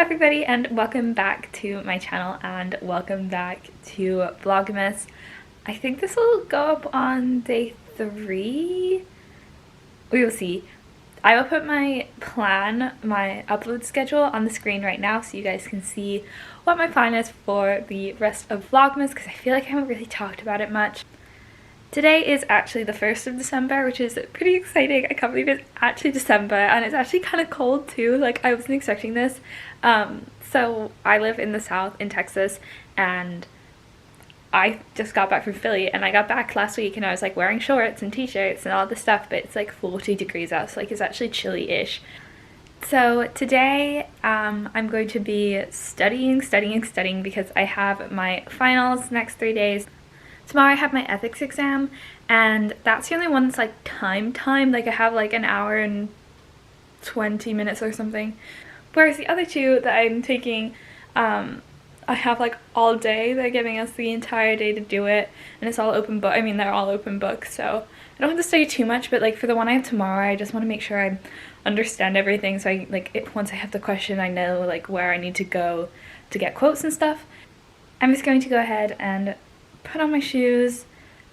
everybody, and welcome back to my channel and welcome back to Vlogmas. I think this will go up on day 3. We will see. I will put my upload schedule on the screen right now so you guys can see what my plan is for the rest of Vlogmas, because I feel like I haven't really talked about it much. Today is actually the 1st of December, which is pretty exciting. I can't believe it's actually December, and it's actually kind of cold too. Like, I wasn't expecting this. So I live in the south in Texas, and I just got back from Philly, and I got back last week and I was like wearing shorts and t-shirts and all this stuff, but it's like 40 degrees out, so like it's actually chilly-ish. So today I'm going to be studying because I have my finals next 3 days. Tomorrow I have my ethics exam, and that's the only one that's like time. Like, I have like an hour and 20 minutes or something. Whereas the other two that I'm taking, I have like all day. They're giving us the entire day to do it, and it's all open book. I mean, they're all open books, so I don't have to study too much, but like for the one I have tomorrow, I just want to make sure I understand everything, so I once I have the question, I know like where I need to go to get quotes and stuff. I'm just going to go ahead and put on my shoes,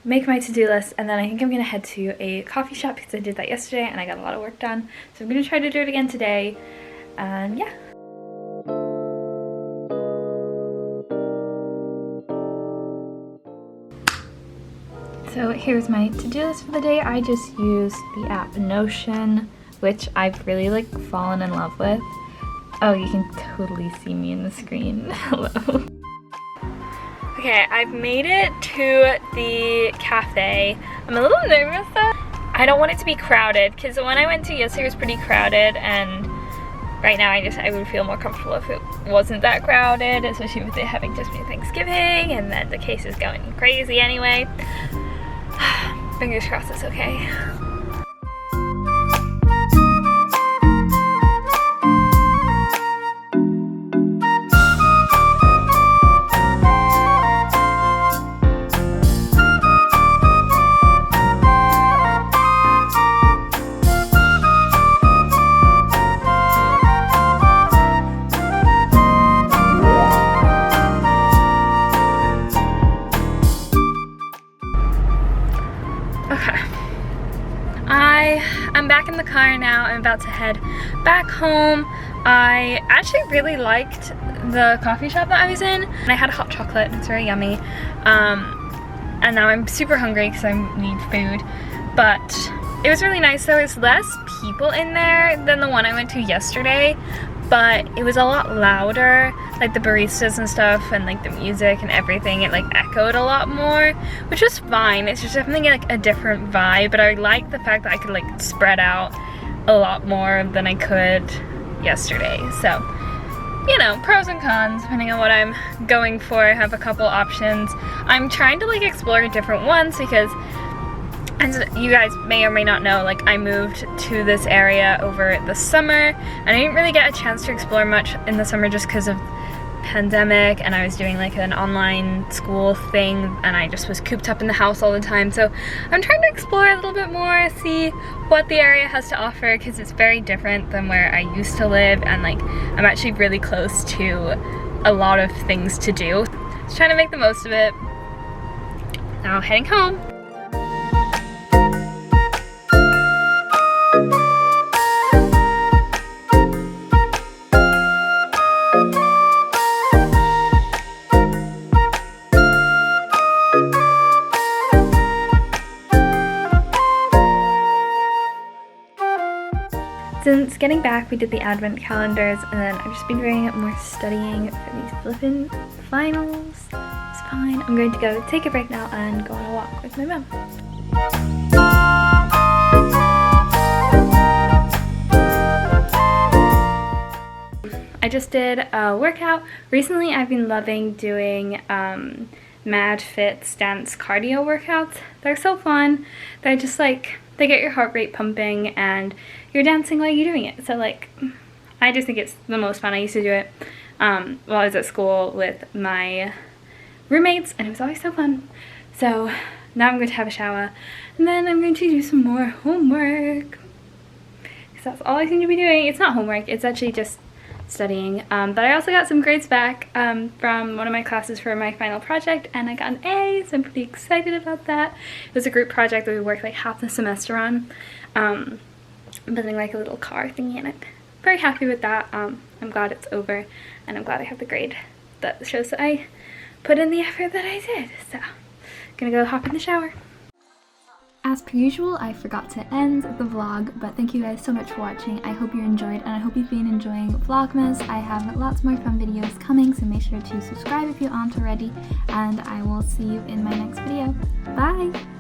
make my to-do list, and then I think I'm going to head to a coffee shop because I did that yesterday and I got a lot of work done. So I'm going to try to do it again today, and yeah. So here's my to-do list for the day. I just used the app Notion, which I've really like fallen in love with. Oh, you can totally see me in the screen. Hello. Okay, I've made it to the cafe. I'm a little nervous though. I don't want it to be crowded, because the one I went to yesterday was pretty crowded, and right now I would feel more comfortable if it wasn't that crowded, especially with it having just been Thanksgiving and then the case is going crazy anyway. Fingers crossed it's okay. I'm back in the car now. I'm about to head back home. I actually really liked the coffee shop that I was in. I had a hot chocolate and it's very yummy. And now I'm super hungry because I need food. But it was really nice. There was less people in there than the one I went to yesterday, but it was a lot louder, like the baristas and stuff, and like the music and everything. It like echoed a lot more, which was fine. It's just definitely like a different vibe, but I like the fact that I could like spread out a lot more than I could yesterday. So, you know, pros and cons depending on what I'm going for. I have a couple options. I'm trying to like explore different ones because, as you guys may or may not know, like I moved to this area over the summer, and I didn't really get a chance to explore much in the summer just because of pandemic, and I was doing like an online school thing, and I just was cooped up in the house all the time. So I'm trying to explore a little bit more, see what the area has to offer, because it's very different than where I used to live, and like I'm actually really close to a lot of things to do. Just trying to make the most of it. Now heading home. Since getting back, we did the advent calendars, and then I've just been doing more studying for these flippin' finals. It's fine. I'm going to go take a break now and go on a walk with my mom. I just did a workout. Recently, I've been loving doing Mad Fit stance cardio workouts. They're so fun. They're just like, they get your heart rate pumping and you're dancing while you're doing it. So like, I just think it's the most fun. I used to do it while I was at school with my roommates, and it was always so fun. So now I'm going to have a shower, and then I'm going to do some more homework, because that's all I seem to be doing. It's not homework, it's actually just studying. But I also got some grades back from one of my classes for my final project, and I got an A, so I'm pretty excited about that. It was a group project that we worked like half the semester on, building like a little car thingy, and I'm very happy with that. I'm glad it's over, and I'm glad I have the grade that shows that I put in the effort that I did. So I'm gonna go hop in the shower. As per usual, I forgot to end the vlog, but thank you guys so much for watching. I hope you enjoyed, and I hope you've been enjoying Vlogmas. I have lots more fun videos coming, so make sure to subscribe if you aren't already, and I will see you in my next video. Bye!